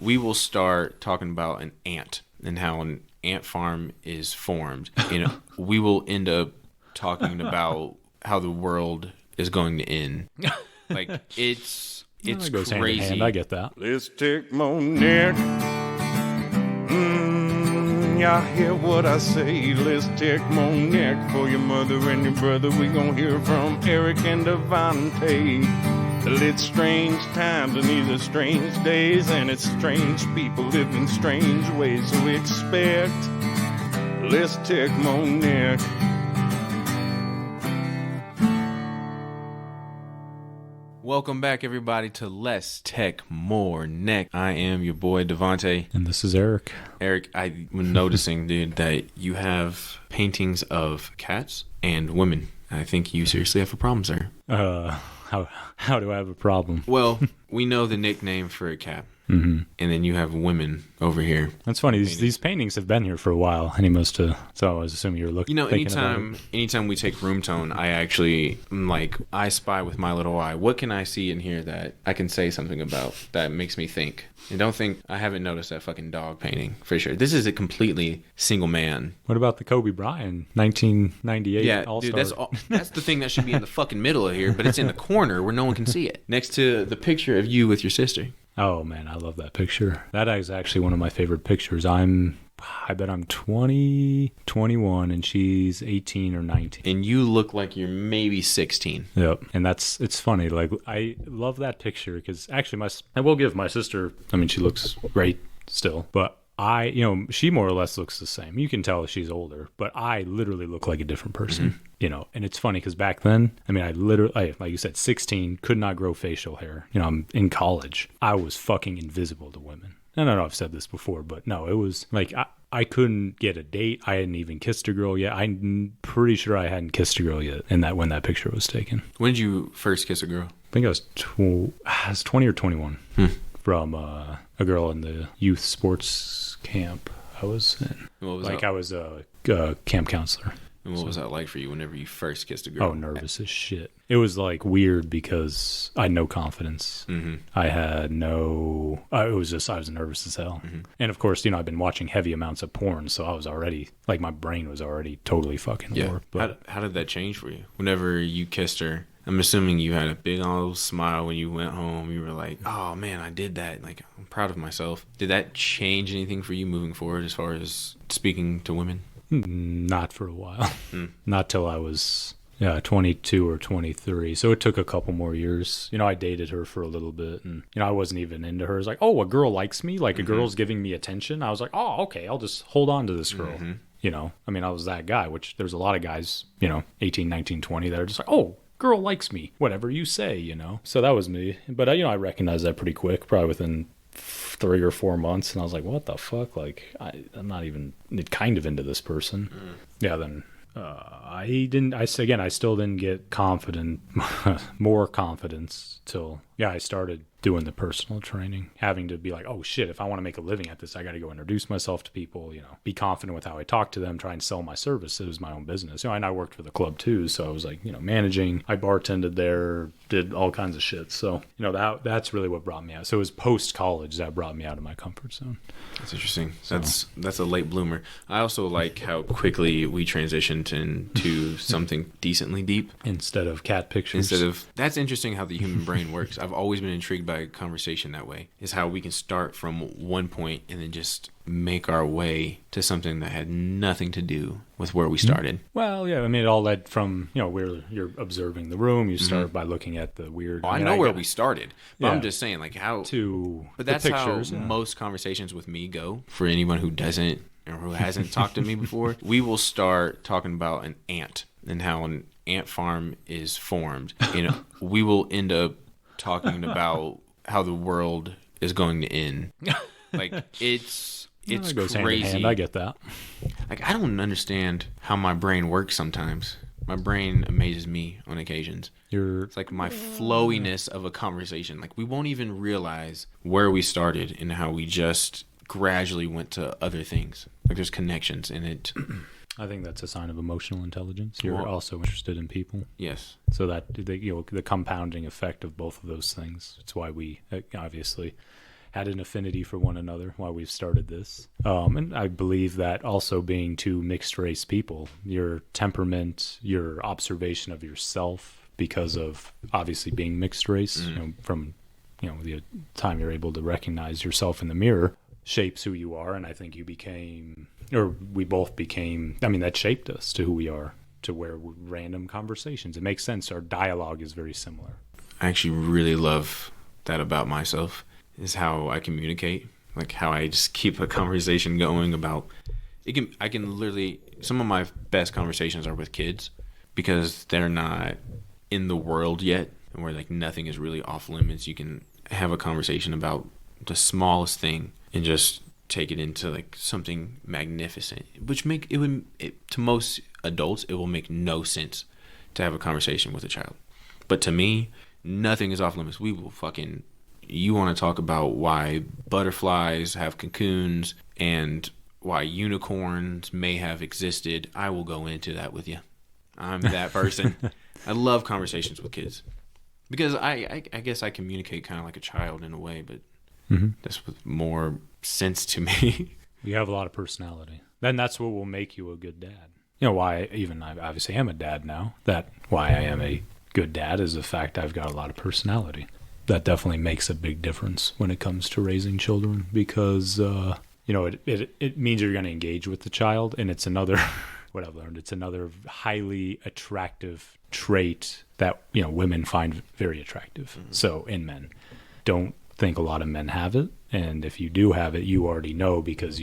we will start talking about an ant and how an ant farm is formed. We will end up talking about how the world is going to end. Like, it's it goes crazy. Hand in hand. I get that. Let's take Monique. Y'all hear what I say? Let's take Monique for your mother and your brother. We gon' hear from Eric and Devante. It's strange times and these are strange days, and it's strange people living strange ways. So expect Let's take Monique. Welcome back, everybody, to Let's Tech More Neck. I am your boy, Devante. And this is Eric. Eric, I was noticing, dude, that you have paintings of cats and women. I think you seriously have a problem, sir. How do I have a problem? Well, we know the nickname for a cat. Mm-hmm. And then you have women over here. That's funny. These paintings have been here for a while, and he must have. So I was assuming you were looking. Anytime we take room tone, I actually I spy with my little eye. What can I see in here that I can say something about that makes me think? And I haven't noticed that fucking dog painting for sure. This is a completely single man. What about the Kobe Bryant 1998? Yeah, All-Star? dude, that's the thing that should be in the fucking middle of here, but it's in the corner where no one can see it, next to the picture of you with your sister. Oh, man, I love that picture. That is actually one of my favorite pictures. I bet I'm 20, 21, and she's 18 or 19. And you look like you're maybe 16. Yep. And it's funny. Like, I love that picture because actually I will give my sister, she looks great still, but she more or less looks the same. You can tell she's older, but I literally look like a different person. Mm-hmm. And it's funny because back then, I literally, like you said, 16, could not grow facial hair. I'm in college. I was fucking invisible to women. And I know I've said this before, but no, it was like I couldn't get a date. I hadn't even kissed a girl yet. I'm pretty sure I hadn't kissed a girl yet when that picture was taken. When did you first kiss a girl? I think I was 20 or 21 from a girl in the youth sports camp I was in. What was that? I was a camp counselor. And what was that like for you whenever you first kissed a girl? Oh, nervous as shit. It was weird because I had no confidence. Mm-hmm. I had no... I was nervous as hell. Mm-hmm. And of course, I've been watching heavy amounts of porn, so I was already... my brain was already totally fucking warped. But how did that change for you? Whenever you kissed her, I'm assuming you had a big old smile when you went home. You were like, oh man, I did that. I'm proud of myself. Did that change anything for you moving forward as far as speaking to women? Not for a while. Not till I was 22 or 23. So it took a couple more years. I dated her for a little bit, and I wasn't even into her. It's like, oh, a girl likes me, a girl's giving me attention. I was like, oh, okay, I'll just hold on to this girl. Mm-hmm. I was that guy, which there's a lot of guys, 18, 19, 20 that are just like, oh, girl likes me, whatever you say, So that was me. But I recognized that pretty quick, probably within 3 or 4 months, and I was like, what the fuck? I'm not even kind of into this person. Yeah, then I still didn't get more confidence till I started doing the personal training, having to be like, oh shit, if I want to make a living at this, I got to go introduce myself to people, be confident with how I talk to them, try and sell my service. It was my own business. And I worked for the club too, so I was managing. I bartended there, did all kinds of shit. So, that's really what brought me out. So it was post-college that brought me out of my comfort zone. That's interesting. So. That's a late bloomer. I also like how quickly we transitioned into something decently deep. Instead of cat pictures. That's interesting how the human brain works. I've always been intrigued by a conversation that way, is how we can start from one point and then just make our way to something that had nothing to do with where we started. Well, yeah, it all led from, where you're observing the room. You start by looking at the weird... I know where we started, but I'm just saying, how... But that's pictures, how most conversations with me go, for anyone who doesn't or who hasn't talked to me before. We will start talking about an ant and how an ant farm is formed. We will end up talking about how the world is going to end. It's it goes crazy. Hand in hand. I get that. I don't understand how my brain works sometimes. My brain amazes me on occasions. It's like my flowiness of a conversation. We won't even realize where we started and how we just gradually went to other things. There's connections in it. I think that's a sign of emotional intelligence. You're also interested in people. Yes. So that the compounding effect of both of those things. It's why we obviously had an affinity for one another while we've started this. And I believe that also being two mixed race people, your temperament, your observation of yourself, because of obviously being mixed race, from the time you're able to recognize yourself in the mirror, shapes who you are. And I think we both became, that shaped us to who we are, to where random conversations. It makes sense. Our dialogue is very similar. I actually really love that about myself, is how I communicate, like how I just keep a conversation going about it. I can literally, some of my best conversations are with kids because they're not in the world yet, and where like nothing is really off limits. You can have a conversation about the smallest thing and just take it into like something magnificent, which to most adults it will make no sense to have a conversation with a child, but to me nothing is off limits. We will you want to talk about why butterflies have cocoons and why unicorns may have existed, I will go into that with you. I'm that person. I love conversations with kids because I guess I communicate kind of like a child in a way, but that's with more sense to me. You have a lot of personality. Then that's what will make you a good dad. Why even I obviously am a dad now. Why I am a good dad is the fact I've got a lot of personality. That definitely makes a big difference when it comes to raising children, because it means you're going to engage with the child, and it's another what I've learned, it's another highly attractive trait that women find very attractive. So in men, don't think a lot of men have it, and if you do have it, you already know, because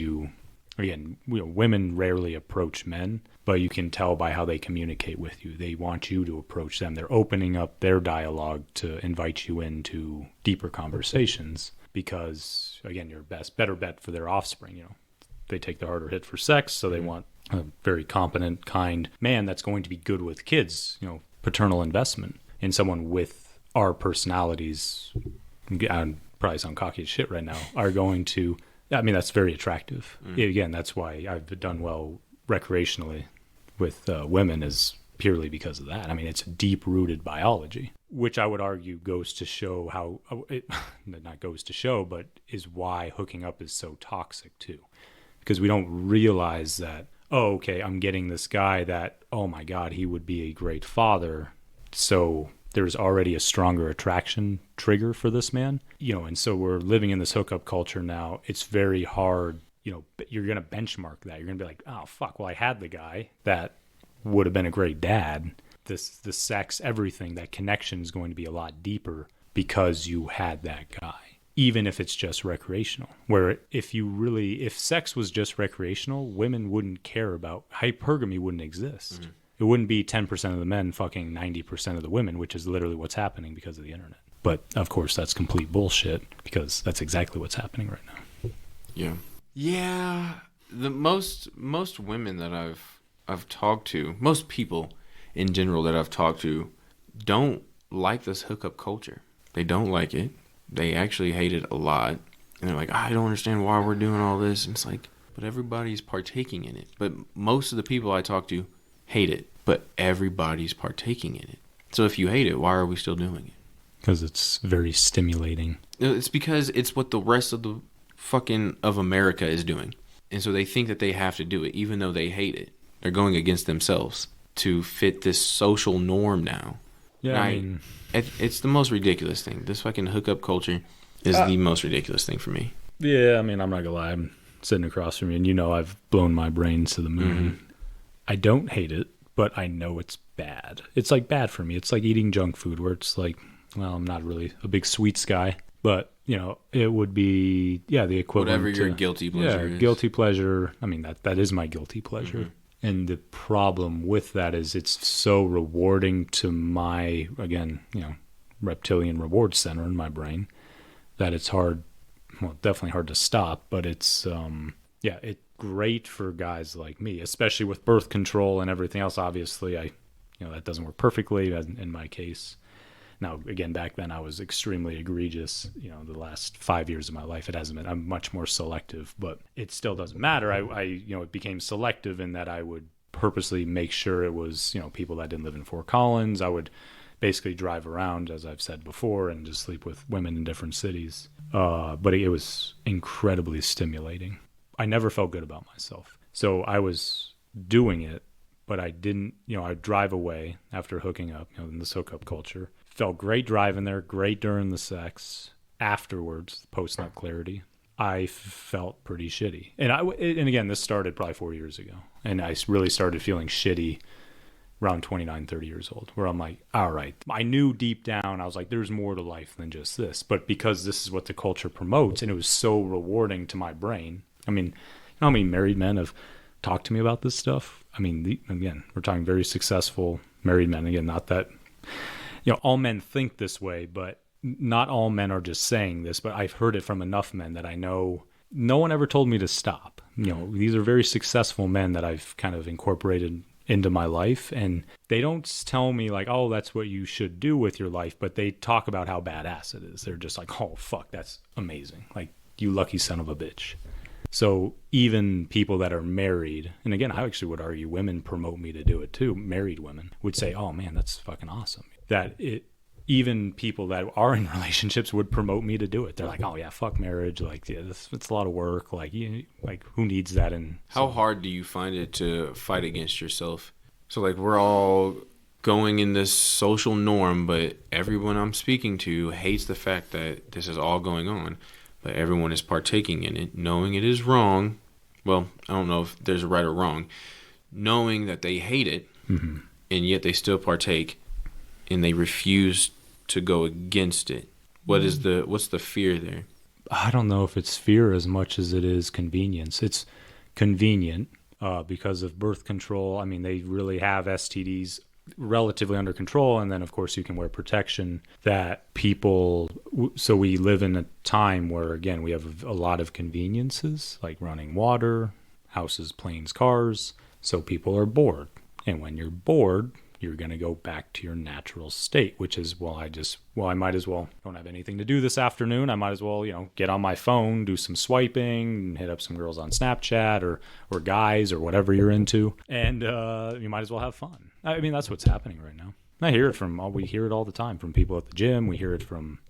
women rarely approach men, but you can tell by how they communicate with you. They want you to approach them. They're opening up their dialogue to invite you into deeper conversations because, again, you're better bet for their offspring. They take the harder hit for sex, so they want a very competent, kind man that's going to be good with kids. Paternal investment in someone with our personalities, I probably sound cocky as shit right now, are going to... that's very attractive. Again, that's why I've done well recreationally with women, is purely because of that. It's deep-rooted biology, which I would argue goes to show not goes to show, but is why hooking up is so toxic too. Because we don't realize that, I'm getting this guy that, oh my God, he would be a great father. So there's already a stronger attraction trigger for this man, and so we're living in this hookup culture now. It's very hard, you're going to benchmark that. You're going to be like, oh, fuck, well, I had the guy that would have been a great dad. The sex, everything, that connection is going to be a lot deeper because you had that guy, even if it's just recreational. Where if sex was just recreational, women wouldn't care about, hypergamy wouldn't exist. It wouldn't be 10% of the men fucking 90% of the women, which is literally what's happening because of the internet. But, of course, that's complete bullshit, because that's exactly what's happening right now. Yeah. Yeah. The most women that I've talked to, most people in general that I've talked to, don't like this hookup culture. They don't like it. They actually hate it a lot. And they're like, I don't understand why we're doing all this. And it's like, but everybody's partaking in it. But most of the people I talk to hate it, but everybody's partaking in it. So if you hate it, why are we still doing it? Because it's very stimulating. It's because it's what the rest of the of America is doing. And so they think that they have to do it, even though they hate it. They're going against themselves to fit this social norm now. Yeah, it's the most ridiculous thing. This fucking hookup culture is the most ridiculous thing for me. Yeah, I'm not gonna lie. I'm sitting across from you, and I've blown my brains to the moon. I don't hate it, but I know it's bad. It's like bad for me. It's like eating junk food, where it's like, well, I'm not really a big sweets guy, but it would be the equivalent. Whatever your guilty pleasure is. Guilty pleasure. That is my guilty pleasure. And the problem with that is it's so rewarding to my, again, reptilian reward center in my brain, that it's hard, definitely hard to stop, but it's it's great for guys like me, especially with birth control and everything else. Obviously, that doesn't work perfectly in my case. Now, again, back then I was extremely egregious. The last 5 years of my life, it hasn't been. I'm much more selective, but it still doesn't matter. It became selective in that I would purposely make sure it was, people that didn't live in Fort Collins. I would basically drive around, as I've said before, and just sleep with women in different cities. But it was incredibly stimulating. I never felt good about myself. So I was doing it, but I didn't, I'd drive away after hooking up, in this hookup culture. Felt great driving there, great during the sex. Afterwards, post-nut clarity, I felt pretty shitty. And again, this started probably 4 years ago. And I really started feeling shitty around 29, 30 years old, where I'm like, all right, I knew deep down, I was like, there's more to life than just this. But because this is what the culture promotes, and it was so rewarding to my brain. I mean, you know how many married men have talked to me about this stuff? I mean, again, we're talking very successful married men. Again, not that, all men think this way, but not all men are just saying this, but I've heard it from enough men that I know no one ever told me to stop. These are very successful men that I've kind of incorporated into my life, and they don't tell me like, oh, that's what you should do with your life, but they talk about how badass it is. They're just like, oh, fuck, that's amazing. Like, you lucky son of a bitch. So even people that are married, and again, I actually would argue women promote me to do it too. Married women would say, oh man, that's fucking awesome. Even people that are in relationships would promote me to do it. They're like, oh yeah, fuck marriage. Like, yeah, it's a lot of work. Like, who needs that? How hard do you find it to fight against yourself? So like, we're all going in this social norm, but everyone I'm speaking to hates the fact that this is all going on, but everyone is partaking in it, knowing it is wrong. Well, I don't know if there's a right or wrong, knowing that they hate it, and yet they still partake. And they refuse to go against it. What's the fear there? I don't know if it's fear as much as it is convenience. It's convenient because of birth control. I mean, they really have STDs relatively under control. And then, of course, you can wear protection that people... So we live in a time where, again, we have a lot of conveniences, like running water, houses, planes, cars. So people are bored. And when you're bored... you're going to go back to your natural state, which is, I might as well, don't have anything to do this afternoon. I might as well, get on my phone, do some swiping, and hit up some girls on Snapchat or guys or whatever you're into. And you might as well have fun. I mean, that's what's happening right now. We hear it all the time from people at the gym. We hear it from,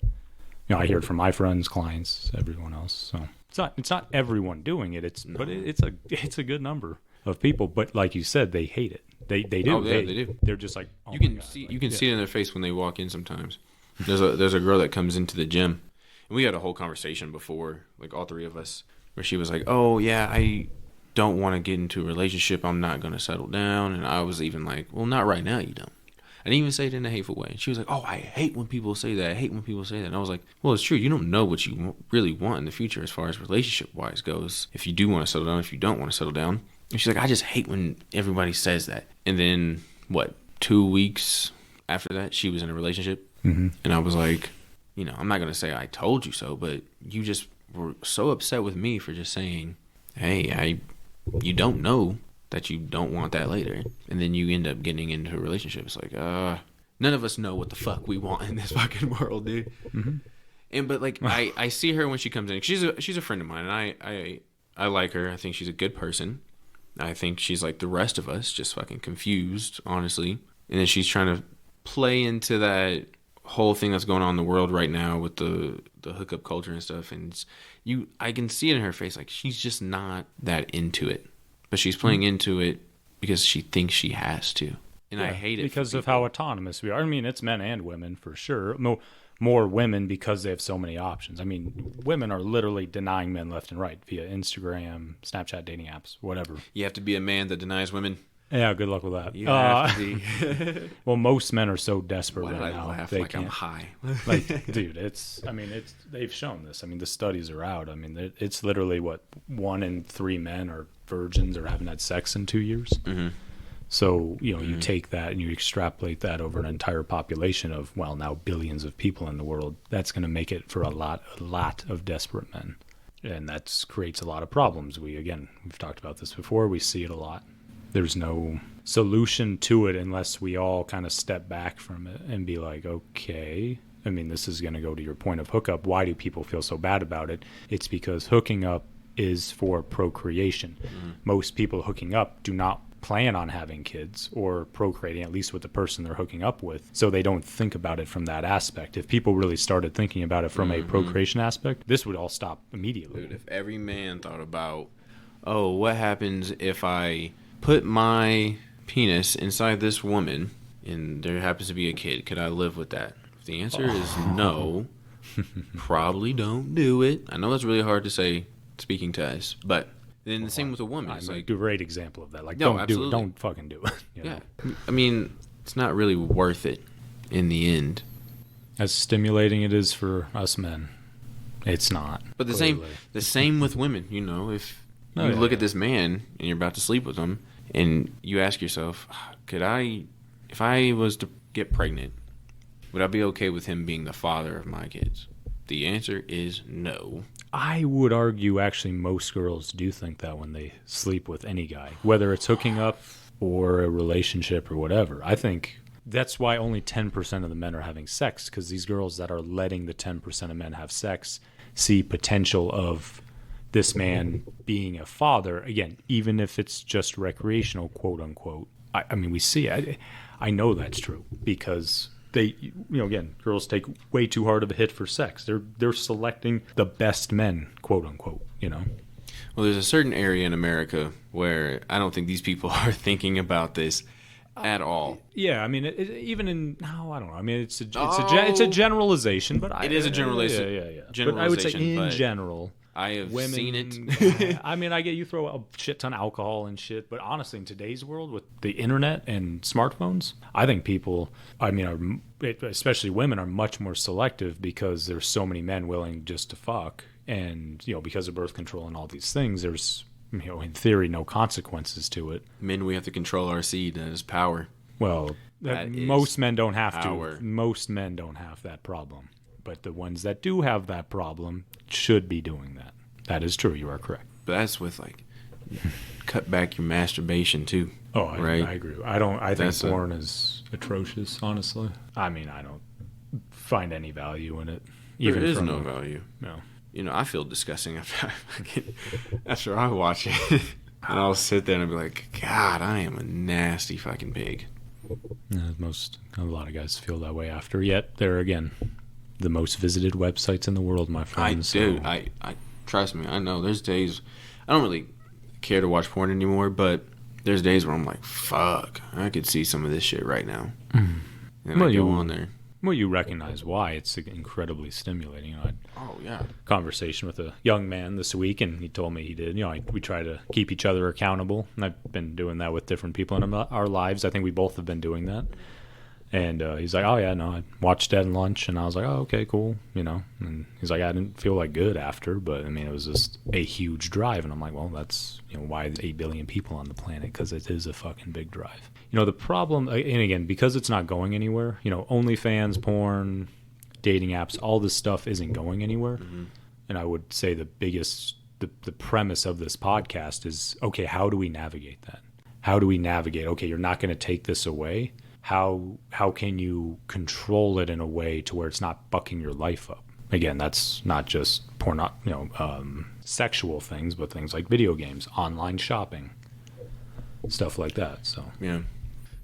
I hear it from my friends, clients, everyone else. So it's not everyone doing it. But it's a good number of people. But like you said, they hate it. They do. Oh, yeah, they do. They're just like, oh, you can see it in their face when they walk in. Sometimes there's a girl that comes into the gym, and we had a whole conversation before, like all three of us, where she was like, "Oh yeah, I don't want to get into a relationship. I'm not going to settle down." And I was even like, "Well, not right now. You don't." I didn't even say it in a hateful way. And she was like, "Oh, I hate when people say that. I hate when people say that." And I was like, "Well, it's true. You don't know what you really want in the future as far as relationship wise goes. If you do want to settle down, if you don't want to settle down." And she's like, I just hate when everybody says that. And then, 2 weeks after that, she was in a relationship. Mm-hmm. And I was like, I'm not going to say I told you so, but you just were so upset with me for just saying, hey, you don't know that you don't want that later. And then you end up getting into a relationship. It's like, none of us know what the fuck we want in this fucking world, dude. Mm-hmm. But I see her when she comes in. She's a friend of mine, and I like her. I think she's a good person. I think she's like the rest of us, just fucking confused, honestly. And then she's trying to play into that whole thing that's going on in the world right now with the hookup culture and stuff. And I can see it in her face, like she's just not that into it. But she's playing into it because she thinks she has to. And I hate it. Because of how autonomous we are. I mean, it's men and women for sure. More women because they have so many options. I mean, women are literally denying men left and right via Instagram, Snapchat, dating apps, whatever. You have to be a man that denies women. Yeah, good luck with that. You have to be. Well, most men are so desperate right now. Laugh like I'm high. Dude, they've shown this. I mean, the studies are out. I mean, it's literally 1 in 3 men are virgins or haven't had sex in 2 years. Mm-hmm. So, you take that and you extrapolate that over an entire population of, now billions of people in the world. That's going to make it for a lot of desperate men. And that creates a lot of problems. We've talked about this before. We see it a lot. There's no solution to it unless we all kind of step back from it and be like, okay. I mean, this is going to go to your point of hookup. Why do people feel so bad about it? It's because hooking up is for procreation. Mm-hmm. Most people hooking up do not plan on having kids or procreating, at least with the person they're hooking up with, so they don't think about it from that aspect. If people really started thinking about it from a procreation aspect, this would all stop immediately. Dude, if every man thought about, oh, what happens if I put my penis inside this woman and there happens to be a kid, could I live with that? If the answer is no, probably don't do it. I know that's really hard to say speaking to us, but then the same with a woman. It's like a great example of that. Like, No, don't absolutely. do it. Don't fucking do it. You know? yeah, I mean, it's not really worth it in the end. As stimulating it is for us men, it's not. But the same with women. You know, if Oh, you yeah, look yeah. at this man and you're about to sleep with him, and you ask yourself, if I was to get pregnant, would I be okay with him being the father of my kids? The answer is no. I would argue actually most girls do think that when they sleep with any guy, whether it's hooking up or a relationship or whatever. I think that's why only 10% of the men are having sex, because these girls that are letting the 10% of men have sex see potential of this man being a father. Again, even if it's just recreational, quote unquote. I mean, we see it. I know that's true because they, again, girls take way too hard of a hit for sex. They're selecting the best men, quote unquote, Well, there's a certain area in America where I don't think these people are thinking about this at all. Yeah, I mean, even in I don't know. I mean, it's a generalization, but It is a generalization. Yeah. But I would say in but general, I have women, seen it. I mean, I get you throw a shit ton of alcohol and shit, but honestly, in today's world with the internet and smartphones, I think people, especially women, are much more selective because there's so many men willing just to fuck, and because of birth control and all these things, there's in theory no consequences to it. Men, we have to control our seed. That is power. Well, That is most men don't have power. to. Most men don't have that problem. But the ones that do have that problem should be doing that. That is true. You are correct. But that's with cut back your masturbation too. Oh, right? I agree. I think That's porn is atrocious, honestly. I mean, I don't find any value in it. There is no value. No. I feel disgusting after I watch it. And I'll sit there and I'll be like, God, I am a nasty fucking pig. A lot of guys feel that way after. Yet, they're, again, the most visited websites in the world, my friends. I trust me, I know. There's days, I don't really care to watch porn anymore, but there's days where I'm like, fuck, I could see some of this shit right now. And Well, I go you- on there. Well, you recognize why. It's incredibly stimulating. I had Oh, yeah. a conversation with a young man this week, and he told me he did. We try to keep each other accountable, and I've been doing that with different people in our lives. I think we both have been doing that. And he's like, oh, yeah, no, I watched that at lunch, and I was like, oh, okay, cool, And he's like, I didn't feel good after, but, I mean, it was just a huge drive. And I'm like, well, that's, why there's 8 billion people on the planet, because it is a fucking big drive. The problem, and again, because it's not going anywhere, OnlyFans, porn, dating apps, all this stuff isn't going anywhere. Mm-hmm. And I would say the biggest, the premise of this podcast is, okay, how do we navigate that? How do we navigate, okay, you're not going to take this away. How can you control it in a way to where it's not fucking your life up? Again, that's not just sexual things, but things like video games, online shopping, stuff like that. So Yeah.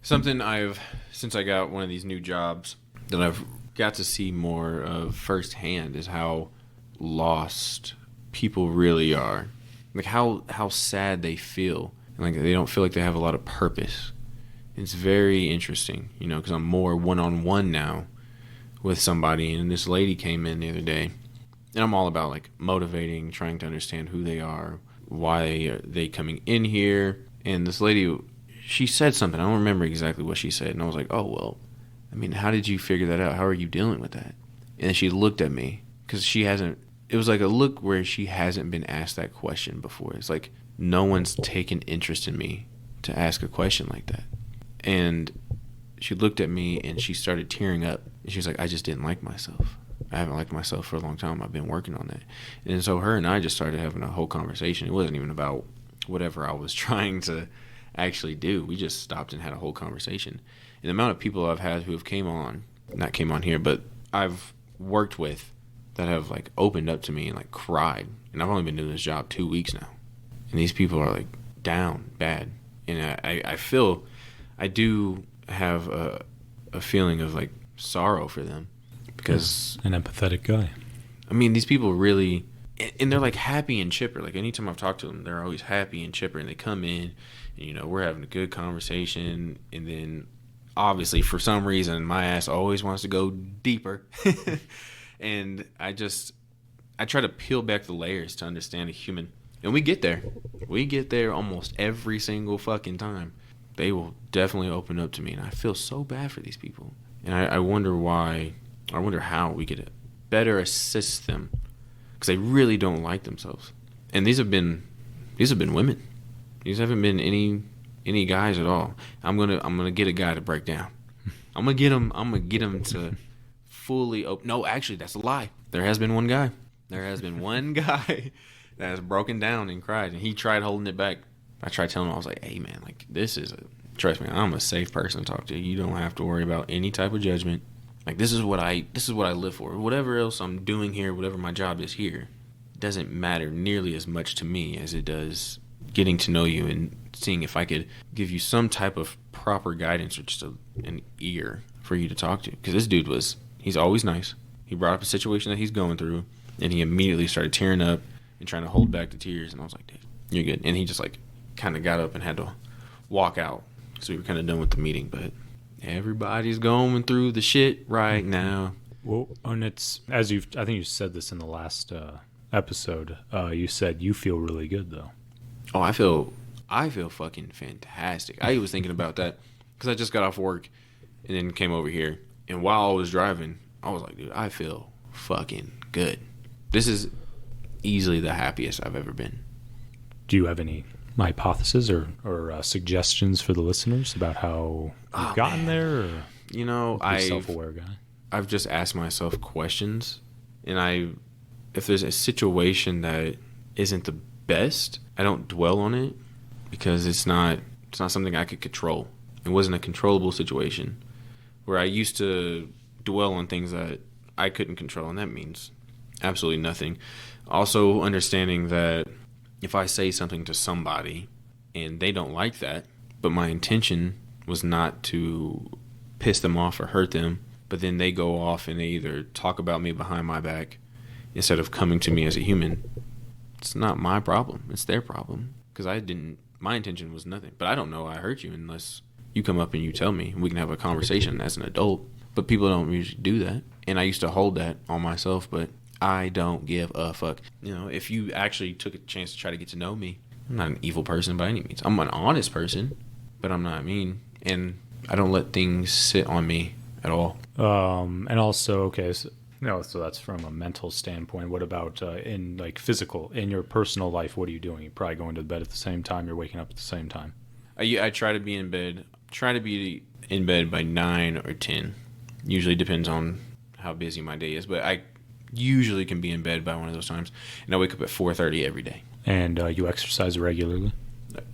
Something since I got one of these new jobs that I've got to see more of firsthand is how lost people really are. Like how sad they feel. And they don't feel like they have a lot of purpose. It's very interesting, because I'm more one-on-one now with somebody. And this lady came in the other day. And I'm all about motivating, trying to understand who they are, why are they coming in here. And this lady, she said something. I don't remember exactly what she said. And I was like, oh, well, I mean, how did you figure that out? How are you dealing with that? And then she looked at me because it was like a look where she hasn't been asked that question before. It's like no one's taken interest in me to ask a question like that. And she looked at me and she started tearing up. And she was like, I just didn't like myself. I haven't liked myself for a long time. I've been working on that. And so her and I just started having a whole conversation. It wasn't even about whatever I was trying to actually do. We just stopped and had a whole conversation. And the amount of people I've had who have not came on here, but I've worked with that have opened up to me and cried. And I've only been doing this job 2 weeks now. And these people are down bad. And I do have a feeling of like sorrow for them because an empathetic guy. I mean, these people really, and they're like happy and chipper. Like anytime I've talked to them, they're always happy and chipper, and they come in, and you know, we're having a good conversation, and then obviously for some reason my ass always wants to go deeper, and I try to peel back the layers to understand a human, and we get there almost every single fucking time. They will definitely open up to me, and I feel so bad for these people. And I wonder why, I wonder how we could better assist them, because they really don't like themselves. And these have been women. These haven't been any guys at all. I'm gonna get a guy to break down. I'm gonna get him to fully open. No, actually, that's a lie. There has been one guy that has broken down and cried, and he tried holding it back. I tried telling him, I was like, hey man, like trust me, I'm a safe person to talk to. You don't have to worry about any type of judgment. Like this is what I live for. Whatever else I'm doing here, whatever my job is here, doesn't matter nearly as much to me as it does getting to know you and seeing if I could give you some type of proper guidance or just an ear for you to talk to. Because this dude he's always nice. He brought up a situation that he's going through, and he immediately started tearing up and trying to hold back the tears. And I was like, dude, you're good. And he just like kind of got up and had to walk out. So we were kind of done with the meeting, but everybody's going through the shit right now. Well, and it's, I think you said this in the last episode. You said you feel really good though. Oh, I feel fucking fantastic. I was thinking about that because I just got off work and then came over here. And while I was driving, I was like, dude, I feel fucking good. This is easily the happiest I've ever been. Do you have any hypotheses or suggestions for the listeners about how you've gotten there? Or you know, I'm a self-aware guy. I've just asked myself questions, and if there's a situation that isn't the best, I don't dwell on it because it's not something I could control. It wasn't a controllable situation where I used to dwell on things that I couldn't control, and that means absolutely nothing. Also understanding that if I say something to somebody and they don't like that, but my intention was not to piss them off or hurt them, but then they go off and they either talk about me behind my back instead of coming to me as a human, it's not my problem. It's their problem. Because my intention was nothing. But I don't know I hurt you unless you come up and you tell me, and we can have a conversation as an adult. But people don't usually do that. And I used to hold that on myself, but I don't give a fuck. You know, if you actually took a chance to try to get to know me, I'm not an evil person by any means. I'm an honest person, but I'm not mean. And I don't let things sit on me at all. And also, okay, so that's from a mental standpoint. What about in like physical, in your personal life? What are you doing? You're probably going to bed at the same time. You're waking up at the same time. I try to be in bed. Try to be in bed by 9 or 10. Usually depends on how busy my day is, but I usually can be in bed by one of those times. And I wake up at 4:30 every day. And you exercise regularly?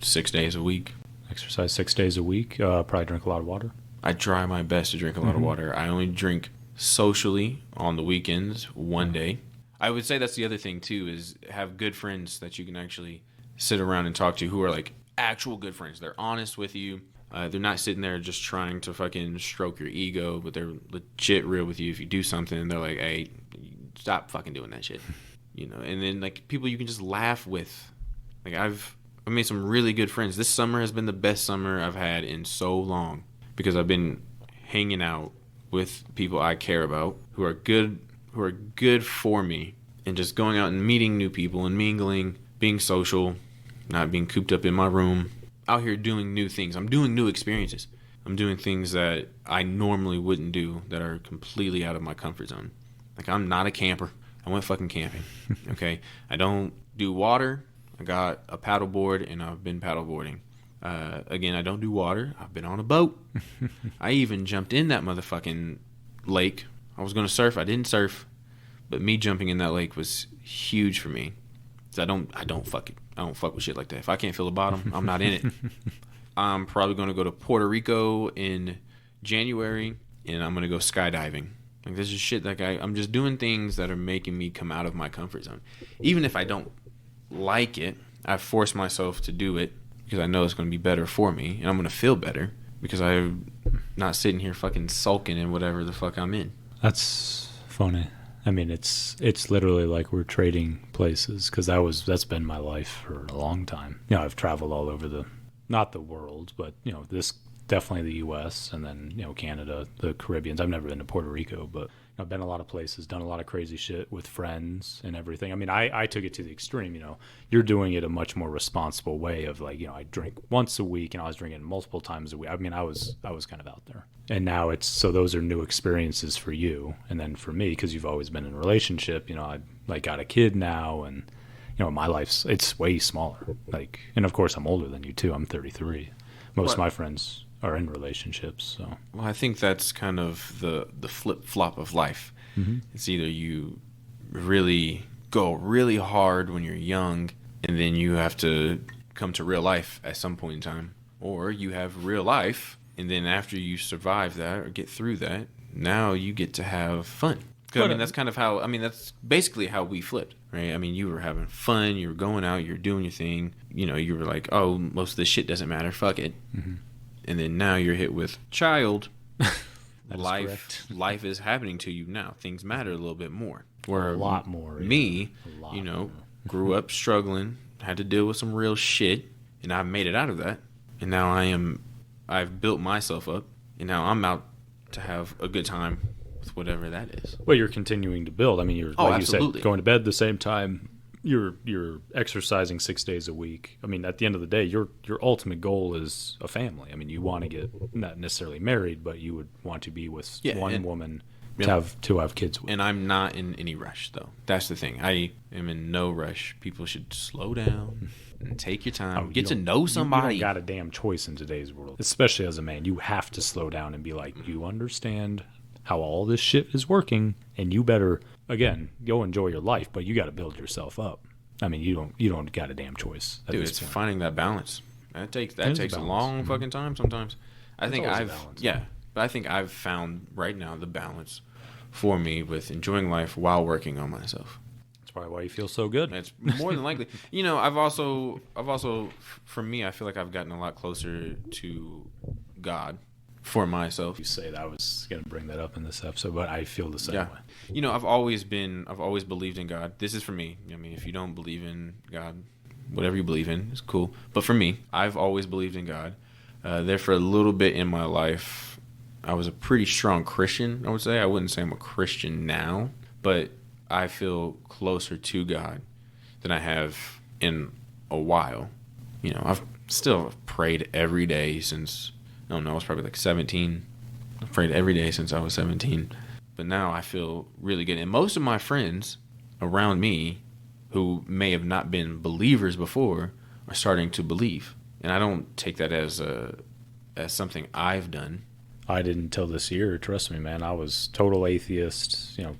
6 days a week. Exercise 6 days a week. Probably drink a lot of water. I try my best to drink a lot of water. I only drink socially on the weekends one day. I would say that's the other thing too, is have good friends that you can actually sit around and talk to who are like actual good friends. They're honest with you. They're not sitting there just trying to fucking stroke your ego, but they're legit real with you. If you do something and they're like, hey, stop fucking doing that shit. You know, and then like people you can just laugh with. Like I've made some really good friends. This summer has been the best summer I've had in so long because I've been hanging out with people I care about who are good for me, and just going out and meeting new people and mingling, being social, not being cooped up in my room, out here doing new things. I'm doing new experiences. I'm doing things that I normally wouldn't do that are completely out of my comfort zone. Like I'm not a camper. I went fucking camping. Okay. I don't do water. I got a paddle board and I've been paddle boarding. Again, I don't do water. I've been on a boat. I even jumped in that motherfucking lake. I was going to surf. I didn't surf, but me jumping in that lake was huge for me. So I don't fuck with shit like that. If I can't feel the bottom, I'm not in it. I'm probably going to go to Puerto Rico in January, and I'm going to go skydiving. Like this is shit. Like I'm just doing things that are making me come out of my comfort zone. Even if I don't like it, I force myself to do it because I know it's going to be better for me, and I'm going to feel better because I'm not sitting here fucking sulking in whatever the fuck I'm in. That's funny. I mean, it's literally like we're trading places, because that's been my life for a long time. You know, I've traveled all over not the world, but, you know, this definitely the U.S. and then, you know, Canada, the Caribbeans. I've never been to Puerto Rico, but I've been a lot of places, done a lot of crazy shit with friends and everything. I mean, I took it to the extreme, you know. You're doing it a much more responsible way of, like, you know, I drink once a week and I was drinking multiple times a week. I mean, I was kind of out there. And now so those are new experiences for you. And then for me, because you've always been in a relationship, you know, I like got a kid now, and, you know, my it's way smaller. Like, and of course I'm older than you too. I'm 33. Most of my friends are in relationships. So, well, I think that's kind of the flip-flop of life. Mm-hmm. It's either you really go really hard when you're young, and then you have to come to real life at some point in time, or you have real life, and then after you survive that or get through that, now you get to have fun. I mean, that's kind of how, I mean, that's basically how we flipped, right? I mean, you were having fun, you were going out, you're doing your thing, you know, you were like, oh, most of this shit doesn't matter, fuck it. Mm-hmm. And then now you're hit with child. Life is happening to you now. Things matter a little bit more. Where a lot more. Me, you know, grew up struggling, had to deal with some real shit, and I've made it out of that. And now I've built myself up, and now I'm out to have a good time with whatever that is. Well, you're continuing to build. I mean, you're like absolutely. You said, going to bed the same time. You're exercising 6 days a week. I mean, at the end of the day, your ultimate goal is a family. I mean, you want to get not necessarily married, but you would want to be with one woman to have kids with. And I'm not in any rush, though. That's the thing. I am in no rush. People should slow down and take your time. Get to know somebody. You don't got a damn choice in today's world, especially as a man. You have to slow down and be like, you understand how all this shit is working, and you better, again, go enjoy your life, but you got to build yourself up. I mean, you don't got a damn choice. Dude, it's finding that balance. That takes a long fucking time sometimes. I think I've found right now the balance for me with enjoying life while working on myself. That's probably why you feel so good. It's more than likely. You know, I've also for me, I feel like I've gotten a lot closer to God. For myself. You say that, I was going to bring that up in this episode, but I feel the same way. You know, I've always believed in God. This is for me. I mean, if you don't believe in God, whatever you believe in is cool. But for me, I've always believed in God. There for a little bit in my life, I was a pretty strong Christian, I would say. I wouldn't say I'm a Christian now, but I feel closer to God than I have in a while. You know, I've still prayed every day since... I don't know, I was probably like 17. I've prayed every day since I was 17. But now I feel really good. And most of my friends around me who may have not been believers before are starting to believe. And I don't take that as something I've done. I didn't till this year, trust me, man. I was total atheist, you know,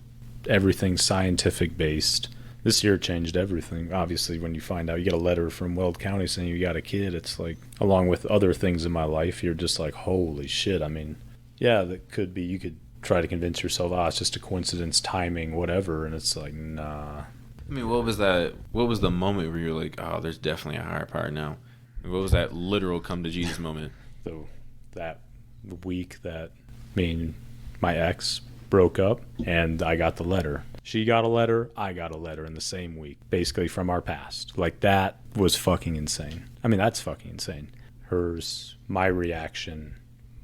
everything scientific based. This year changed everything. Obviously, when you find out you get a letter from Weld County saying you got a kid, it's like, along with other things in my life, you're just like, holy shit. I mean, yeah, that could be, you could try to convince yourself, it's just a coincidence, timing, whatever. And it's like, nah. I mean, what was the moment where you're like, oh, there's definitely a higher power now? What was that literal come to Jesus moment? That week that me and my ex broke up and I got the letter. She got a letter, I got a letter in the same week, basically from our past. Like, that was fucking insane. I mean, that's fucking insane. Hers, my reaction,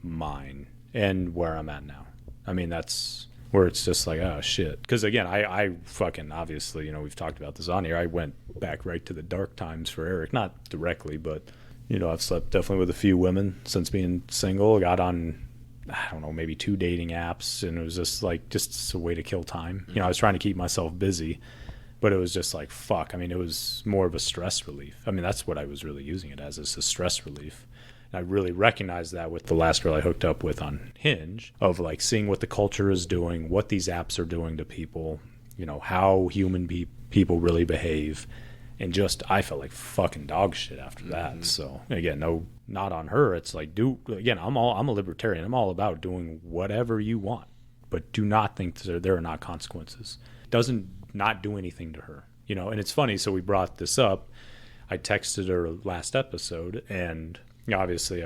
mine, and where I'm at now. I mean, that's where it's just like, oh, shit. Because, again, I fucking, obviously, you know, we've talked about this on here. I went back right to the dark times for Eric. Not directly, but, you know, I've slept definitely with a few women since being single. Got on, I don't know, maybe 2 dating apps, and it was just a way to kill time. You know, I was trying to keep myself busy, but it was just like, fuck. I mean, it was more of a stress relief. I mean, that's what I was really using it as, is a stress relief. And I really recognized that with the last girl I hooked up with on Hinge, of like seeing what the culture is doing, what these apps are doing to people, you know, how human people really behave. And just, I felt like fucking dog shit after that. Mm-hmm. So again, no, not on her. It's like, I'm a libertarian. I'm all about doing whatever you want, but do not think there are not consequences. It doesn't not do anything to her, you know. And it's funny. So we brought this up. I texted her last episode, and obviously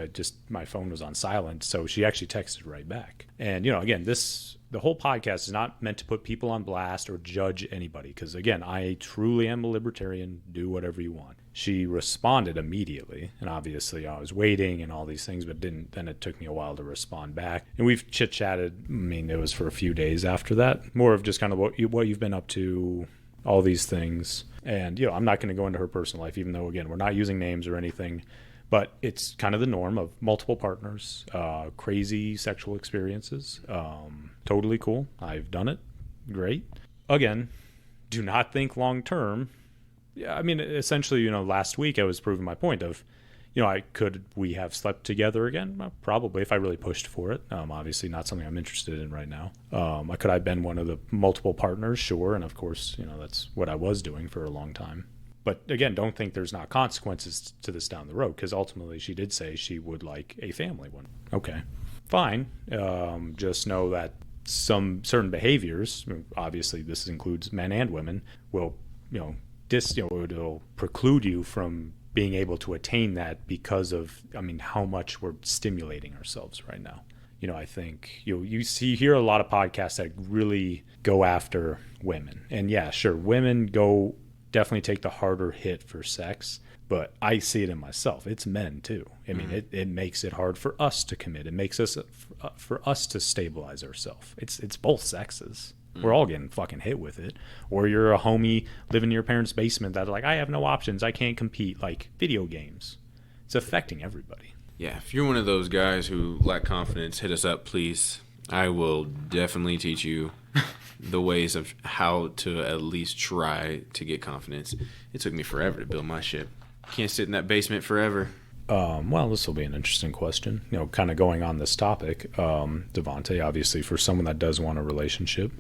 my phone was on silent, so she actually texted right back. And again, the whole podcast is not meant to put people on blast or judge anybody, because again, I truly am a libertarian. Do whatever you want. She responded immediately, and obviously I was waiting and all these things, but didn't. Then it took me a while to respond back, and we've chit-chatted. I mean, it was for a few days after that, more of just kind of what you've been up to, all these things. And I'm not going to go into her personal life, even though again, we're not using names or anything. But it's kind of the norm of multiple partners, crazy sexual experiences. Totally cool. I've done it. Great. Again, do not think long term. Yeah, I mean, essentially, last week I was proving my point of, could we have slept together again? Well, probably, if I really pushed for it. Obviously not something I'm interested in right now. Could I have been one of the multiple partners? Sure. And of course, that's what I was doing for a long time. But again, don't think there's not consequences to this down the road, because ultimately she did say she would like a family one. Okay, fine. Just know that some certain behaviors, obviously this includes men and women, will it'll preclude you from being able to attain that because of, how much we're stimulating ourselves right now. I think you hear a lot of podcasts that really go after women, and yeah, sure, women definitely take the harder hit for sex, but I see it in myself. It's men too. It makes it hard for us to commit. It makes us for us to stabilize ourselves. It's both sexes. We're all getting fucking hit with it. Or you're a homie living in your parents' basement that are like, I have no options, I can't compete. Like video games, it's affecting everybody. Yeah, if you're one of those guys who lack confidence, hit us up, please. I will definitely teach you the ways of how to at least try to get confidence. It took me forever to build my shit. Can't sit in that basement forever. Well, this will be an interesting question. Kind of going on this topic, Devante, obviously, for someone that does want a relationship,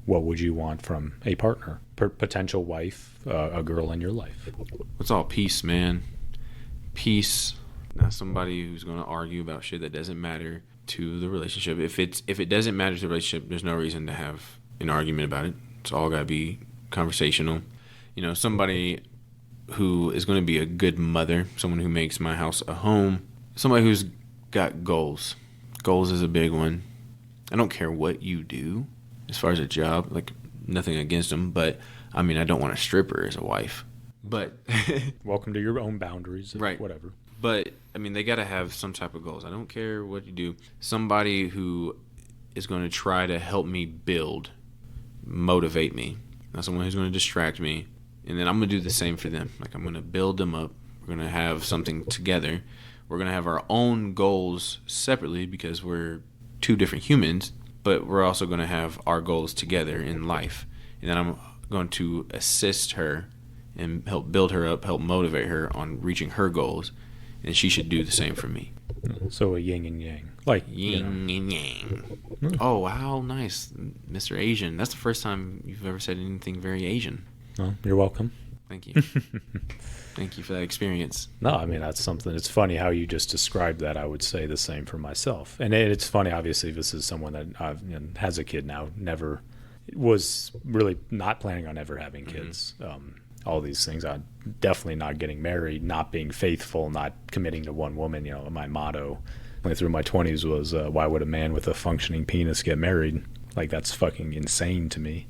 what would you want from a partner, potential wife, a girl in your life? It's all peace, man. Peace. Not somebody who's going to argue about shit that doesn't matter to the relationship. If it doesn't matter to the relationship, there's no reason to have an argument about it. It's all got to be conversational. Somebody who is going to be a good mother, someone who makes my house a home, somebody who's got goals. Goals is a big one. I don't care what you do as far as a job, like nothing against them, but I don't want a stripper as a wife. But welcome to your own boundaries, right? Whatever. But they got to have some type of goals. I don't care what you do. Somebody who is going to try to help me build, motivate me. Not someone who's going to distract me. And then I'm going to do the same for them. Like, I'm going to build them up. We're going to have something together. We're going to have our own goals separately because we're two different humans, but we're also going to have our goals together in life. And then I'm going to assist her and help build her up, help motivate her on reaching her goals. And she should do the same for me. So a yin and yang. Like yin and yang. Oh, wow, nice. Mr. Asian. That's the first time you've ever said anything very Asian. Well, you're welcome. Thank you. Thank you for that experience. No, that's something. It's funny how you just described that. I would say the same for myself. And it's funny, obviously, this is someone that has a kid now, never was really not planning on ever having kids. All these things. I'm definitely not getting married, not being faithful, not committing to one woman. My motto through my 20s was, why would a man with a functioning penis get married? Like, that's fucking insane to me.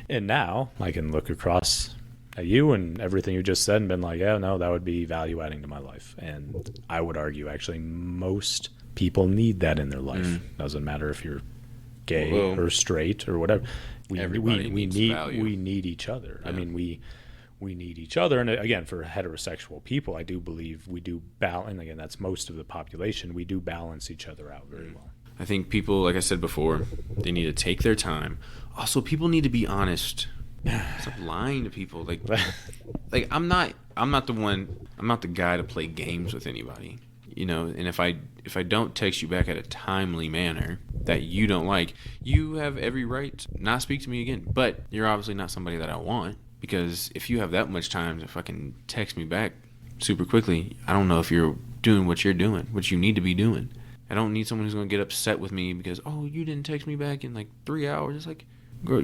And now I can look across at you and everything you just said and been like, yeah, no, that would be value adding to my life. And I would argue actually most people need that in their life. Doesn't matter if you're gay or straight or whatever. We need each other. Yeah. We need each other. And again, for heterosexual people, I do believe we do balance. And again, that's most of the population. We do balance each other out very well. I think people, like I said before, they need to take their time. Also, people need to be honest. Stop lying to people. Like I'm not the guy to play games with anybody. And if I don't text you back at a timely manner that you don't like, you have every right to not speak to me again. But you're obviously not somebody that I want, because if you have that much time to fucking text me back super quickly, I don't know if you're doing what you're doing, what you need to be doing. I don't need someone who's going to get upset with me because, oh, you didn't text me back in like 3 hours. It's like, girl,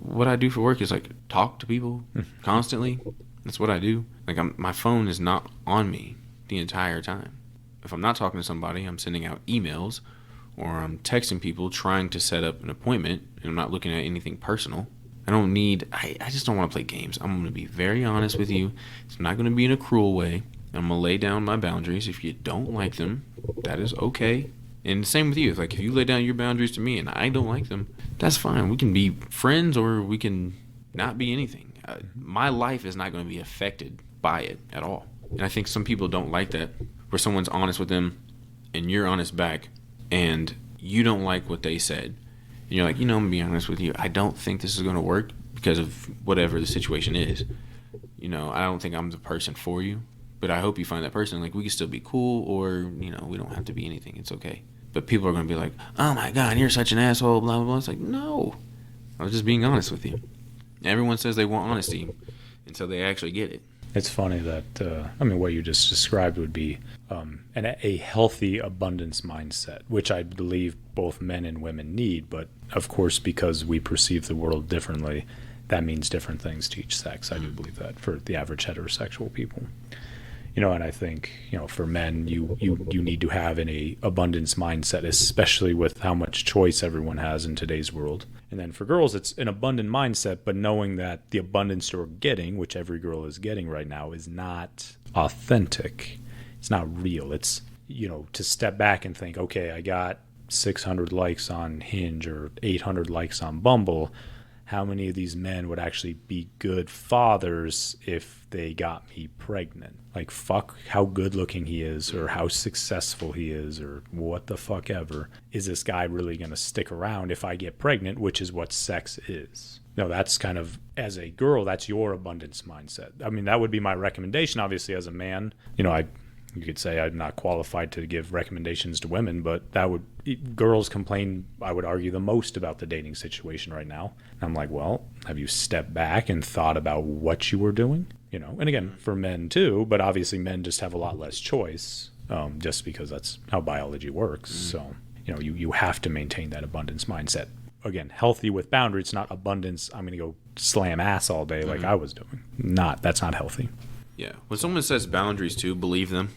what I do for work is like talk to people constantly. That's what I do. Like, my phone is not on me the entire time. If I'm not talking to somebody, I'm sending out emails or I'm texting people trying to set up an appointment, and I'm not looking at anything personal. I just don't want to play games. I'm going to be very honest with you. It's not going to be in a cruel way. I'm going to lay down my boundaries. If you don't like them, that is okay. And same with you. Like, if you lay down your boundaries to me and I don't like them, that's fine. We can be friends or we can not be anything. My life is not going to be affected by it at all. And I think some people don't like that, where someone's honest with them and you're honest back and you don't like what they said. And you're like, I'm going to be honest with you. I don't think this is going to work because of whatever the situation is. I don't think I'm the person for you, but I hope you find that person. Like, we can still be cool, or, we don't have to be anything. It's okay. But people are going to be like, oh my God, you're such an asshole, blah, blah, blah. It's like, no, I was just being honest with you. Everyone says they want honesty until they actually get it. It's funny that, what you just described would be a healthy abundance mindset, which I believe both men and women need. But, of course, because we perceive the world differently, that means different things to each sex. I do believe that for the average heterosexual people. And I think, for men, you need to have an abundance mindset, especially with how much choice everyone has in today's world. And then for girls, it's an abundant mindset, but knowing that the abundance you're getting, which every girl is getting right now, is not authentic. It's not real. It's, to step back and think, okay, I got 600 likes on Hinge or 800 likes on Bumble. How many of these men would actually be good fathers if they got me pregnant? Like, fuck how good looking he is or how successful he is or what the fuck ever. Is this guy really going to stick around if I get pregnant, which is what sex is? No, that's kind of, as a girl, that's your abundance mindset. I mean, that would be my recommendation, obviously, as a man. You could say I'm not qualified to give recommendations to women, but girls complain, I would argue, the most about the dating situation right now. And I'm like, well, have you stepped back and thought about what you were doing? And again, for men too, but obviously men just have a lot less choice, just because that's how biology works. So, you have to maintain that abundance mindset. Again, healthy with boundaries, not abundance. I'm going to go slam ass all day like I was doing. That's not healthy. Yeah. When someone says boundaries too, believe them.